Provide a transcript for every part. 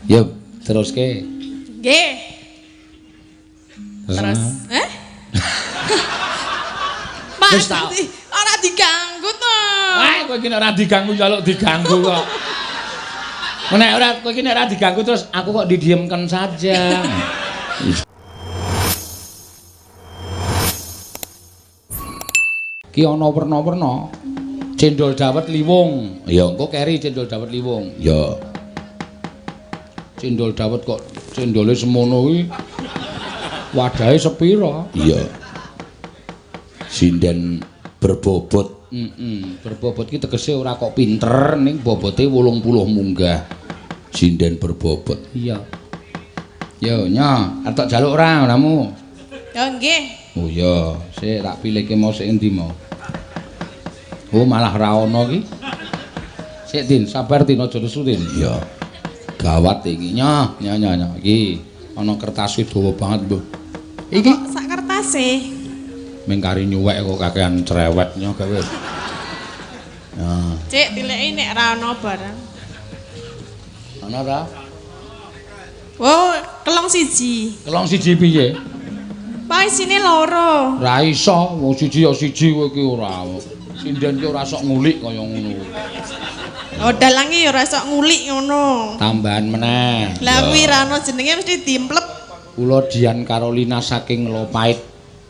Ya, teruske. Nggih. Terus, Mas, ora diganggu to. Kowe iki nek ora diganggu njaluk diganggu kok. Nek ora kowe iki nek ora diganggu terus aku kok didiamkan saja. Ki ana werna-werna. Cendol dawet liwung. Ya engko keri cendol dawet liwung. Ya. Cendol dawet kok cendole semono kuwi. Wadahe sepira? Iya. Sinden berbobot. Berbobot ki tegese ora kok pinter ning bobote 80 munggah. Sinden berbobot. Iya. Yo, Nya, arep tak jaluk ora namu? Ya nggih. Oh iya, sik tak pilihke mau sik endi mau. Oh malah ra ono ki. Sik Din, sabar Din aja nesu Din. Iya. Gawat iki. Nya. Iki ana kertas dawa banget, Mbah. Iki sak kertase. Ming kari nyuwek kok kakean cerewetnya gawe. Nah. Cik, tileki nek ra ono barang. Ana ra? Oh, kelong siji. Kelong siji piye? Pak isine loro. Ra iso, wong siji ya siji kowe iki ora. Sinden ki ora sok ngulik kaya ngono. Oh, dalange ya ora sok ngulik ngono. Tambahan meneh. Lah kuwi ra ono jenenge mesti dimplep. Kula Dian Carolina saking Lopait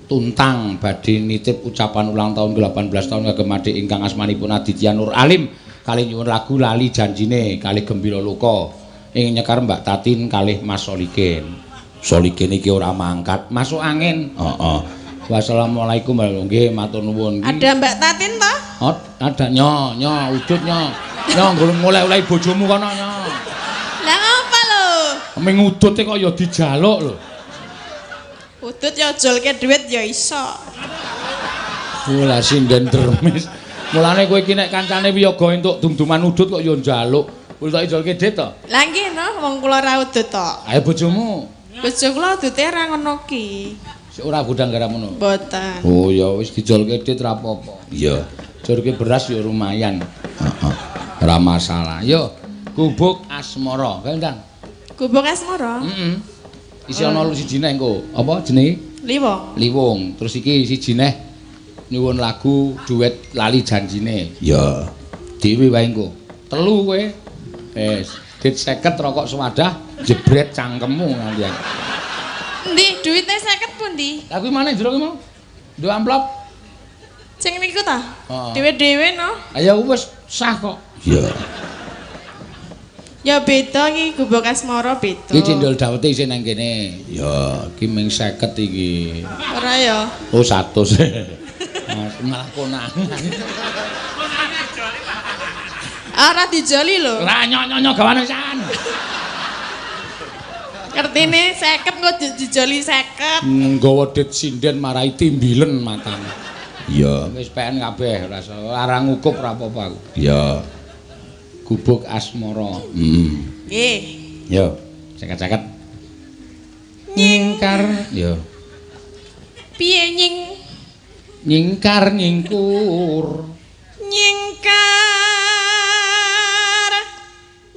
Tuntang badhe nitip ucapan ulang tahun ke-18 tahun kagem adik ingkang asmanipun Aditya Nur Alim kalih nyuwun lagu Lali Janjine kalih Gembira Luka ing nyekar Mbak Tatin kalih Mas Solikin. Solikin iki ora mangkat, masuk angin. Heeh. Wassalamualaikum warahmatullahi matur nuwun. Ada Mbak Tatin to? Oh, ada nya, wujud nya. Nya golek-golek bojomu kono nya. Lah apa lho? Ming udute kok ya dijaluk lho. Udut ya jolke dhuwit ya iso. Lah sinden dermis. Mulane kowe iki nek kancane wiyaga entuk dum-duman udut kok ya njaluk. Ultake jolke dit to. Lah nggih no, wong kula ra udut to. Ayo bojomu. Bojo kula udute ra ngono ki. Ora budang garam ngono. Mboten. Oh ya wis dijolke dit ra apa-apa. Iya. Jolke beras ya lumayan. Heeh. Ora masalah. Yo, gubuk asmara. Kandang. Gubuk asmara? Heeh. Isi ana siji neh engko. Apa jenenge? Liwung. Liwung. Terus iki siji neh nyuwun lagu duet Lali Janjine. Ya. Dewi wae engko. Telu kowe. Wis, dit 50 rokok sewadah jebret cangkemmu nganti. Endi duwite 50 pundi? Lah kuwi maneh jero ki mau. Nduk amplop. Sing niku ta? Heeh. Dhewe-dhewe no. Ayo wis sah kok. Iya. Ya beda iki gubuk asmara beda. Iki cendol dawete isih nang kene. Ya, iki ming 50 iki. Ora ya. Oh 100. Malah konangan. Ora dijoli lho. Lah nyok-nyok gawane san. Ngertine 50 kok dijoli 50. Nggawa dit sinden marai timbilen matane. Iya. Wis PN kabeh rasa larang ngukup ora apa-apa aku. Iya. Gubuk asmara. Nggih. Yo, ceket-ceket. Nyingkar. Yo. Piye Nyingkar nyingkur. Nyingkar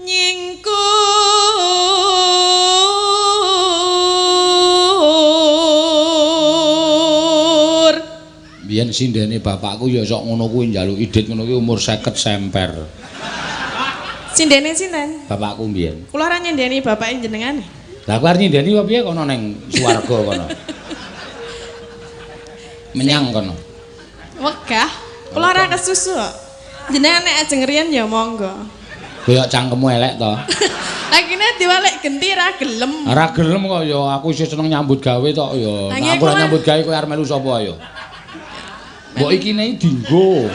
nyingkur. Biyen sindene bapakku ya sok ngono kuwi njaluk idit ngono kuwi umur 50 semper. Sindene sinten? Bapakku mbiyen. Kula ora nyendeni bapake jenengan. Lah aku arep nyindeni apa piye kono ning swarga kono. Menyang kono. Wegah. Kula ora kesusu kok. Jenengan nek ajeng riyen ya monggo. Kaya cangkemmu elek to. Lah kene diwalek genti ra gelem. Ora gelem kok ya aku isih seneng nyambut gawe tok ya. Nek aku ora nyambut gawe kowe arep melu sapa ya? Mbok iki nek dinggo.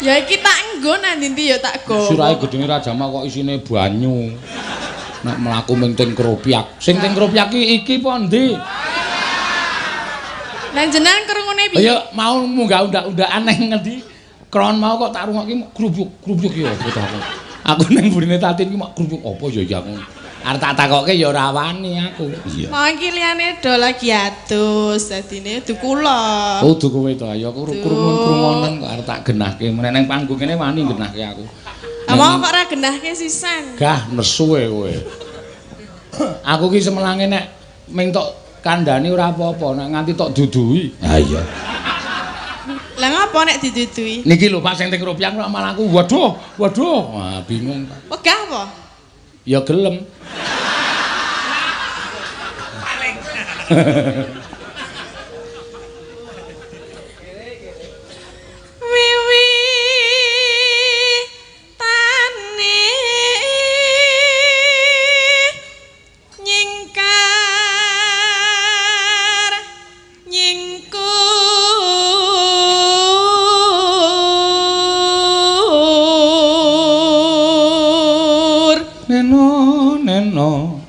Ya iki tak nggo nang ndi ya tak go. Sirahe gedenge Rajama kok isine banyu. Nek mlaku ming teng Kropiak. Sing teng Kropiak iki apa ndi? Lah jenengan krungune piye? Ya mau munggah undak-undak aneh ngendi? Kron mau kok tak rungokke grubuk-grubuk ya apa to aku. Aku ning burine Tatin ki mak grubuk apa ya ya ngono. Arep tak takokke ya ora wani aku. Iya. Mau iki liyane do lagi adus dadine dukula. Oh duku kowe to ya krungu-krungonen kok arep tak genahke. Meneh nang panggung kene wani genahke aku. Mau kok ora genahke sisan. Gah nesu kowe. Aku ki semelange nek ming tok kandhani ora apa-apa, nek nganti tok duduhi. Ha iya. Lah ngapa nek didudui? Niki lho Pak sing teng rupiah kok malah aku waduh. Wah bingung. Wegah apa? Ya gelem. Neno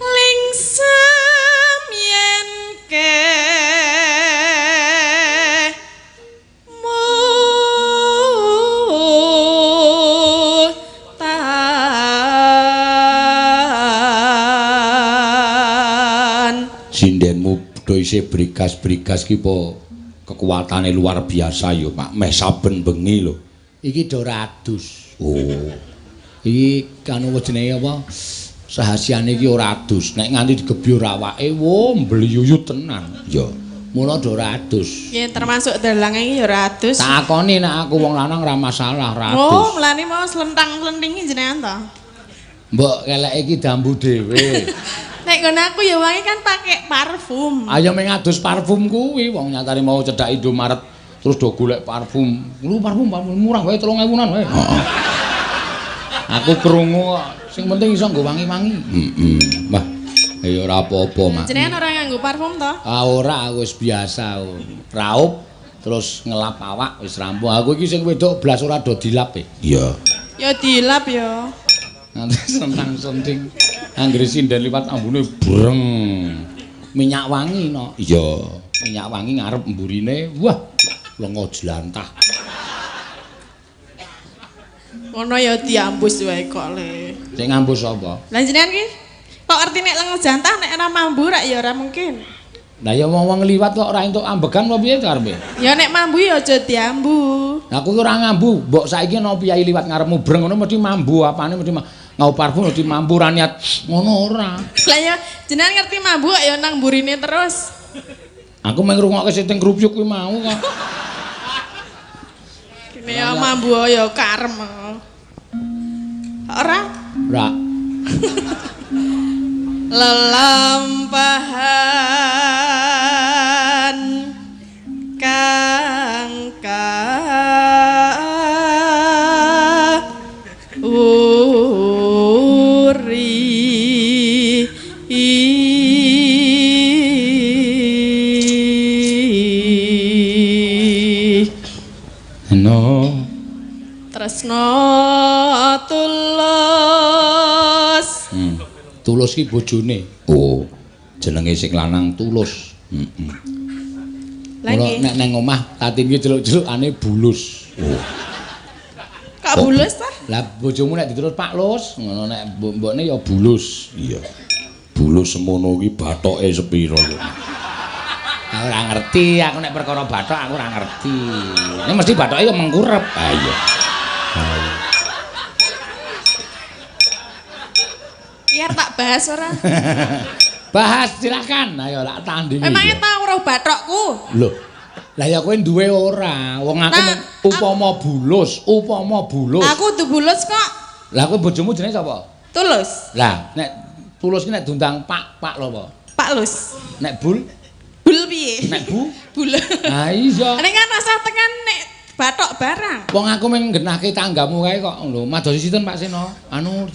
lingsem yen ke mutan sindenmu do isih brigas-brigas ki po kekuatane luar biasa yo Pak meh saben bengi lho iki do adus iki kanu jenenge apa sahasiane iki ora adus nek nganti digebyur awake wo mbliyuyut tenan ya mula do ora adus ya termasuk dalange iki ya ora adus takoni nek aku wong lanang ora masalah ora adus oh mlane mau slentang-slentingi jenengan to mbok keleke iki dambu dhewe nek ngono aku ya wangi kan pakai parfum ayo ming adus parfum kuwi wong nyatane mau cedhak Indomaret terus do golek parfum lu parfum murah wae 3.000-an wae aku krungu sing penting iso nggo wangi-wangi. Mbah, ya ora apa-apa, Mak. Jenengan ora nganggo parfum to? Ah ora, aku wis biasa. Raup terus ngelap awak wis rampung. Aku iki sing wedok blas ora do dilap e. Iya. Ya dilap ya. Nanti sentang-senting. Anggere sinden liwat ambune breng. Minyak wangi no. Iya, minyak wangi ngarep mburine. Wah, lenga jlantah. Ngono ya diambus wae kok le. Sing ngambus apa? Lah jenengan ki kok arti nek lenga jantah nek ora mambu rak ya ora mungkin. Lah ya wong-wong liwat kok ora entuk ambegan apa piye karepe? Ya nek mambu ya aja diambu. Lah aku ora ngambu, mbok saiki ana piyai liwat ngarepmu breng ngono mesti mambu apane mesti ngau parfum mesti mambu ra niat ngono ora. Lah ya jenengan ngerti mambu kok ya nang mburine terus. Aku mung ngrungokke siting krupyuk kuwi mau kok. Kene ya mambu ya karem. Ora? Ora. Lelampahan kang uri no tresno tulus tulus ki bojone oh jenenge sing lanang tulus lagi nek nang omah tatin ki celuk-celukane bulus oh kok bulus ta lah bojomu nek diterus Pak Lus ngono nek mbokne ya bulus iya bulus semono ki bathoke sepiro lho aku ora ngerti aku nek perkara bathok aku ora ngerti ini mesti bathoke ya mengkurep ah iya ya tak bahas ora bahas silakan ayo lak tandingi emangnya tau roh bathokku lho lah ya kowe duwe ora wong aku upama bulus aku duwe bulus kok lah kowe bojomu jenenge sapa tulus lah nek tulus ki nek diundang pak lho apa Pak Lus nek bul piye nek bu bul ha iya nek kan asal tekan nek bathok barang wong aku mung genahke tanggamu kae kok lho madosi sinten Pak Seno anu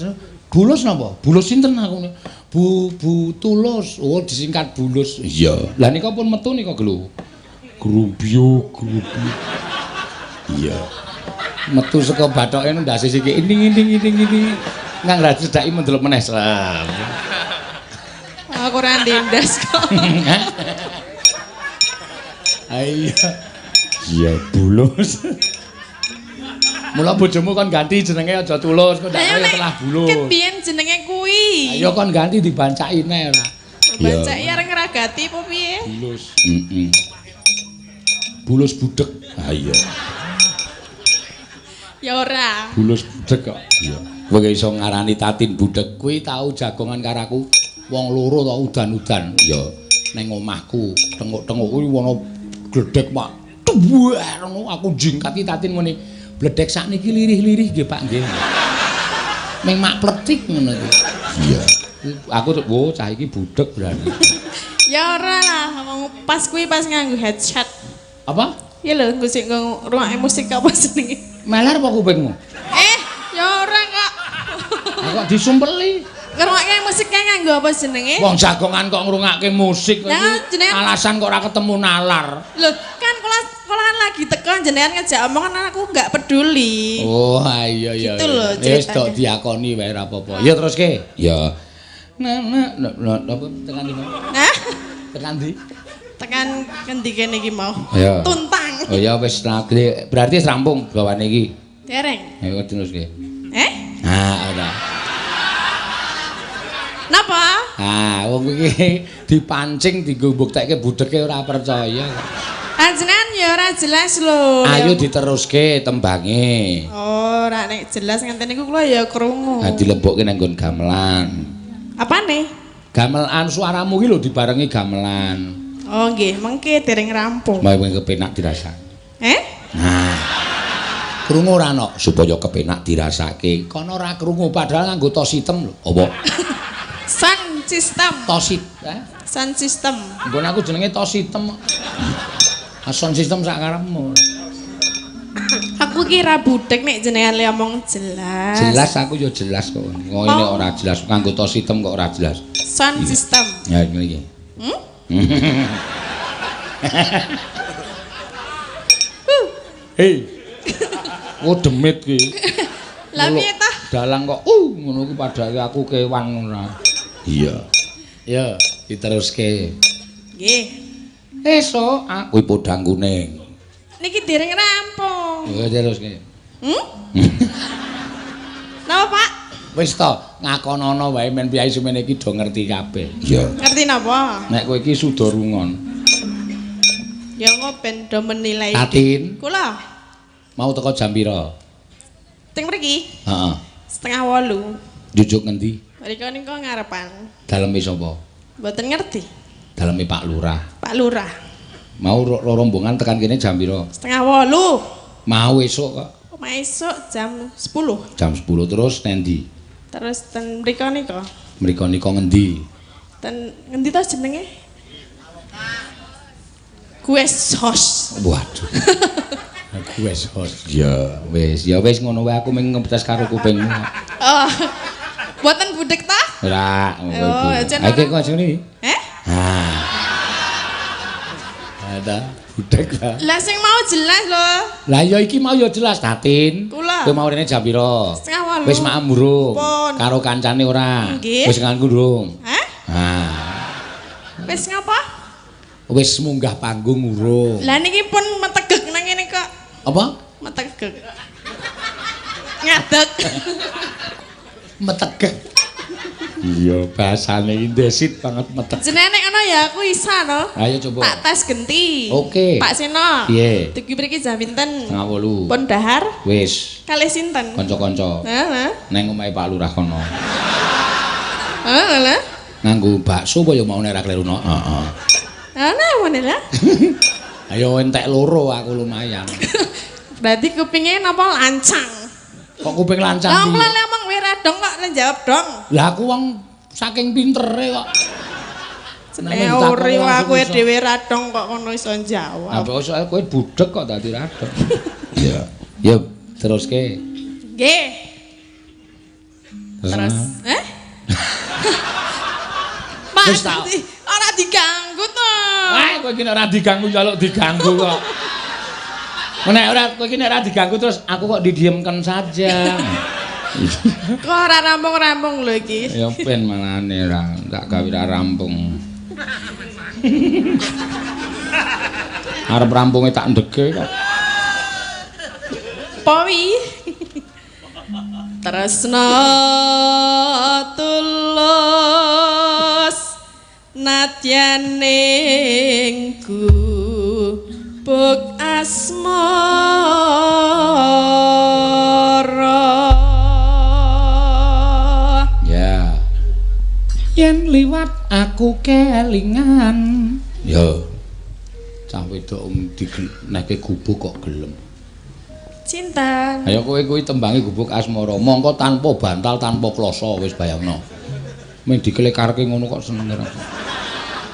bulus napa bulus sinten aku bu tulus oh disingkat bulus iya lah nika pun metu nika lho grubyu iya metu saka bathoke ndase siki ini nang ra cedhaki mendelok meneh slam aku ora ndendas kok ayo iya bulus mula bojomu kon ganti jenenge aja tulus kok ndak kaya telah bulus ket biyen jenenge kuwi ayo kon ganti dibancaki nek ora bancaki areng ngragati apa piye bulus bulus budek ah iya Ya ora. Bulus budek kok. Iya. Kowe iso ngarani Tatin budek kuwi tau jagongan karo aku. Wong loro tau udan-udan. Ya ning omahku tenguk-tenguk kuwi ana gledhek Pak. Duwer aku jingkati Tatin ngene. Bledhek sakniki lirih-lirih nggih Pak nggih. Ming mak pletik ngono iki. Iya. Aku tuh cah iki budek berarti. Ya ora lah, ngomong pas kuwi pas nganggo headset. Apa? Ya lho, nggo sik ngrungokne musik apa jenenge? Meler apa kupingmu? Ya ora kok. Kok disumpeli? Ngrungokke musik kae nganggo apa jenenge? Wong jagongan kok ngrungokke musik iki. Alasan kok ora ketemu nalar. Lho, kan kula kan lagi teko jenengan ngejak omongan aku enggak peduli. Oh, iya iya. Gitu lho ceritanya. Wis tok diakoni wae ora apa-apa. Ya teruske. Ya. Apa tekan ndi? Nah, Tekan ndi? tekan ngendi kene iki mau? Ya. Tuntang. Oh ya wis berarti wis rampung gawane iki. Dereng. Ayo teruske. Ora. Napa? Wong iki dipancing dienggo mbuktekke budheke ora percaya. Panjenengan ya ora jelas lho. Ayo diteruske tembange. Oh, ora nek jelas ngenten niku kula ya krungu. Dilebokke nang nggon gamelan. Apane? Gamelan suaramu iki lho dibarengi gamelan. Oh nggih, mengke dereng rampung. Mau kepenak dirasakne. Nah. Krungu ora ana supaya kepenak dirasake. Kono ora krungu padahal nganggo tos hitam lho. Apa? Sound system. Tosit, Sound system. Nggon aku jenenge tos hitam. Sound system sak karepmu. Aku kira budek nek jenengan le omong jelas. Jelas aku ya jelas kok. Ngene ora jelas nganggo tos hitam kok ora jelas. Sound system. Ya ngene iki. Hei. Oh demit ki. Lah piye ta? Dalang kok ngono ku padahal aku kewan ora. Iya. Ya, diteruske. Nggih. Esuk kuwi podang kuning. Niki dereng rampung. Ya teruske. Napa, Pak? Wis to, ngakonono wae men piyai semene iki do ngerti kabeh. Iya. Ngerti napa? Nek kowe iki suda rungon. Ya engko ben do menilai. Tatin. Kula Mau teko jam pira? teng mriki Heeh. 7:30. Jujuk ngendi? Mriko niku ngarepan. Daleme sapa? Mboten ngerti. Daleme Pak Lurah. Pak Lurah. Mau rombongan tekan kene jam pira? 7:30. Mau esuk kok. Esuk jam 10. Jam 10 terus nendi? Terus ten mriko niku. Mriko nika ngendi? Ten ngendi to jenenge? Kue sos. Waduh. Kue sos. Ya wis ngono wae aku mung ngetes karo kupingmu. Oh. Buatan budek ta? Ora. Oh, Iki kok sini. Ada budek lah. Lah sing mau jelas lho. Lah ya iki mau ya jelas Tatin. Kula. Kowe mau rene jam pira? 7:30. Wis maem urung? Pun. Karo kancane ora? Nggih. Wis nganggo urung? Wis ngapa? Wis munggah panggung urung? Lah niki pun metegek nang ngene kok. Apa? Metegek. Ngadeg. Metegek. Iya, bahasane indesit banget metegek. Jenenge nek ana ya aku isa no. Ayo coba. Tak tes genti. Oke. Pak Seno. Piye? Tuku mriki jam pinten? 7:30. Pun dahar. Wis. Kalih sinten? Kanca-kanca. Heeh. Neng omahe Pak Lurah kono. Lah. Nganggo bakso apa ya mau nek ra kleruno? Heeh. Ana ngene lah. Ayo entek loro aku lumayan. Berarti kupingnya napa lancang? Kok kuping lancang Lah piye? mulane omong kowe ra dong kok jawab dong. Lah aku wong saking pintere kok. Teori aku dhewe ra dong kok ngono iso jawab. Apa soal kowe budek kok dadi ra dong. Iya. Ya teruske. Nggih. Terus, Pak, ora diganggu to. Wah, kowe iki nek ora diganggu njaluk diganggu kok. Nek ora kowe iki nek ora diganggu terus aku kok didiemkan saja. Kok ora rampung-rampung lho iki. Ya ben malane ra tak gawe ra rampung. Arep rampunge tak ndege kok. Pawi. Tresna tulus nadyaning gubuk asma yen liwat aku kelingan. Ya. Cah wedok digenehke gubuk kok gelem. Cinta. Ayo kowe kuwi tembange gubuk asmara, mongko tanpa bantal, tanpa kloso wis bayangno. Ming dikelekarke ngono kok seneng ora.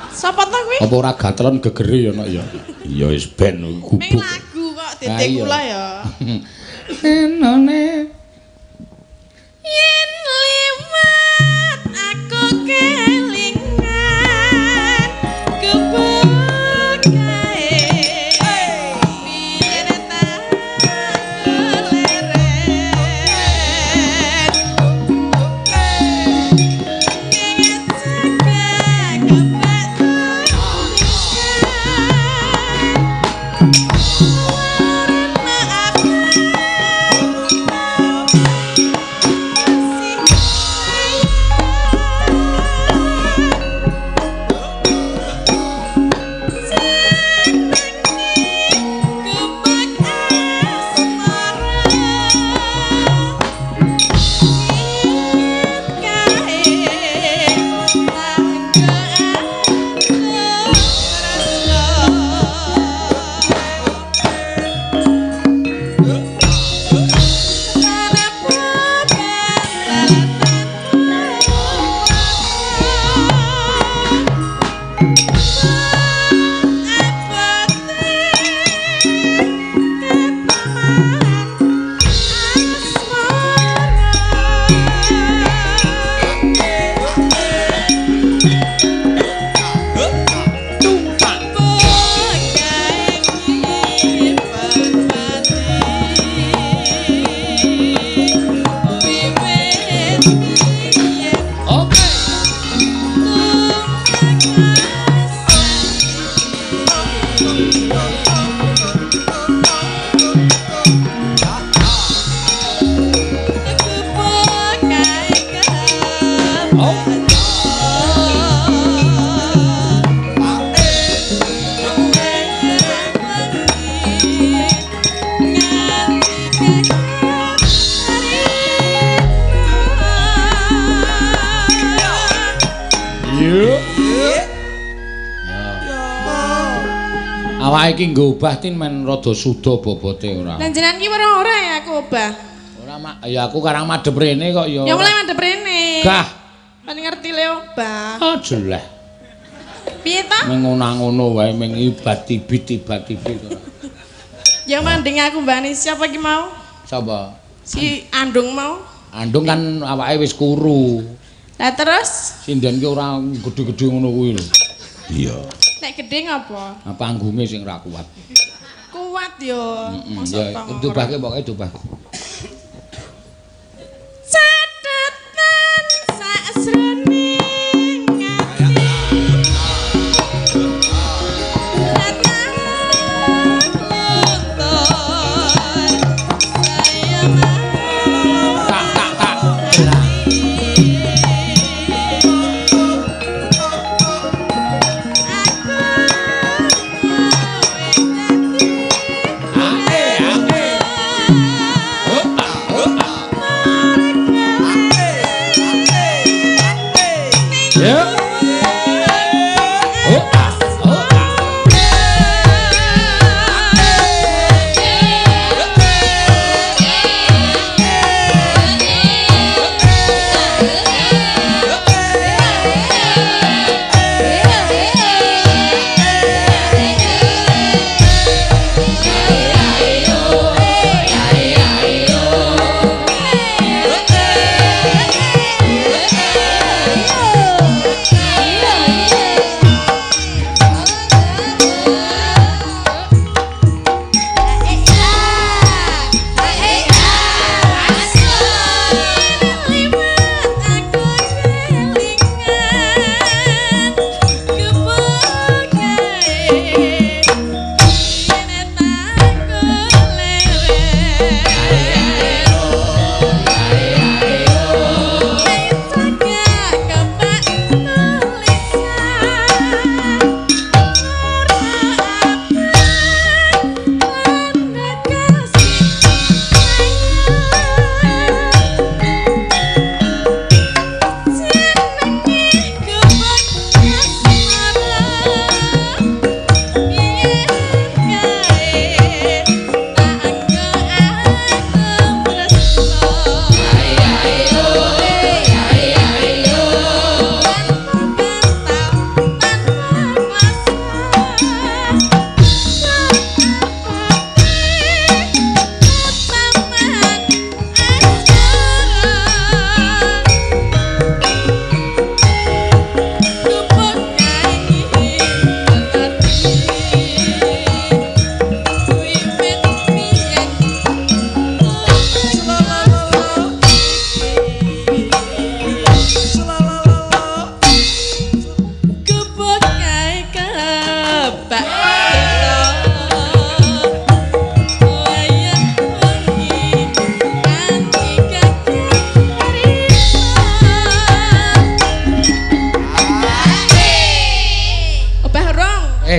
Sapa to kuwi? Apa ora gatelon gegere ya nek ya. Iya wis ben gubuk. Ming lagu kok titik kula ya. Enone yen liwat aku kelingan gubuk kae biyen tak leren kenget jaga kebak awake iki nggo obah tin men rada suda bobote ora. Lah jenengan ki ora ya aku obah. Ora ya aku karang madhep rene kok ya. Ya mulai madhep rene. Gah. Kan ngerti le obah. Oh jeleh. Piye ta? Meng ngono wae meng ibad-ibid kok. Ya manding aku mbane siapa ki mau? Sapa? Si Andung mau. Andung kan awake wis kuru. Lah terus? Sinden ki ora gedhe-gedhe ngono kuwi lho. Iya. Nek gedhe ngapa? Panggunge sing ra kuat. Kuat yo. Ya dobahke pokoke dobah. Catatan sakjroning ati.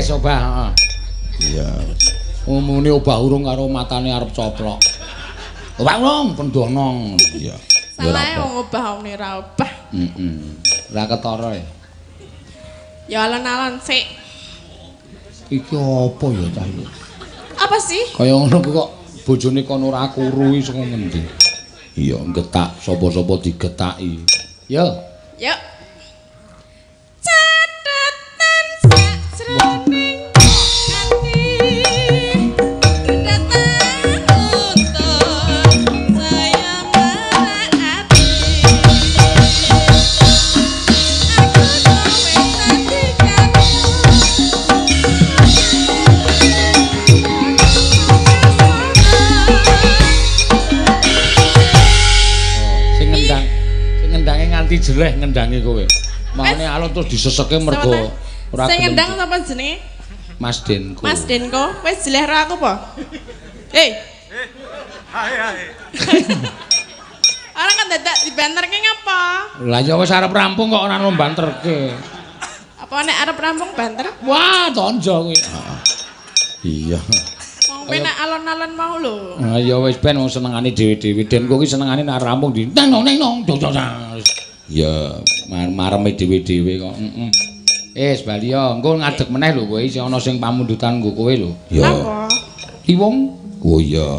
Wis obah, heeh. Iya. Umune obah urung karo matane arep coplok. Obah urung pendonong. Iya. Salah wong obah wong ora obah. Heeh. Ora ketara ya. Ya alon-alon sik. Iki apa ya cah iki? Apa sih? Kaya ngono kok bojone kon ora kuruhi saka ngendi? Iya, getak sapa-sapa digetaki. Yo. Yuk. Catatan sajroning ati datang untuk saya merati. Aku sampai tadikan Sing ngendange nganti jeleh ngendange kowe. Mane alon terus diseseke mergo ora Sing gelem. ngendang sapa jenenge? Mas Denko. Mas Denko, wis jeleh ro aku apa? Hei. Hai. Orang kan dadak dibanterke ngapa? Lah ya wis arep rampung kok ora ono banterke. Apa nek arep rampung banter? Wah, tonjo kuwi. Iya. Wong penak alon-alon mau lho. Ah ya wis ben wong senengane dhewe-dhewe. Denko ki senengane nek rampung di nang nong. Ya, Mareme dhewe-dhewe kok. Heeh. Bali yo, engko ngadeg meneh lho kowe isih ana sing pamundutan nggo kowe lho. ya. Napa? Iwong. Oh iya.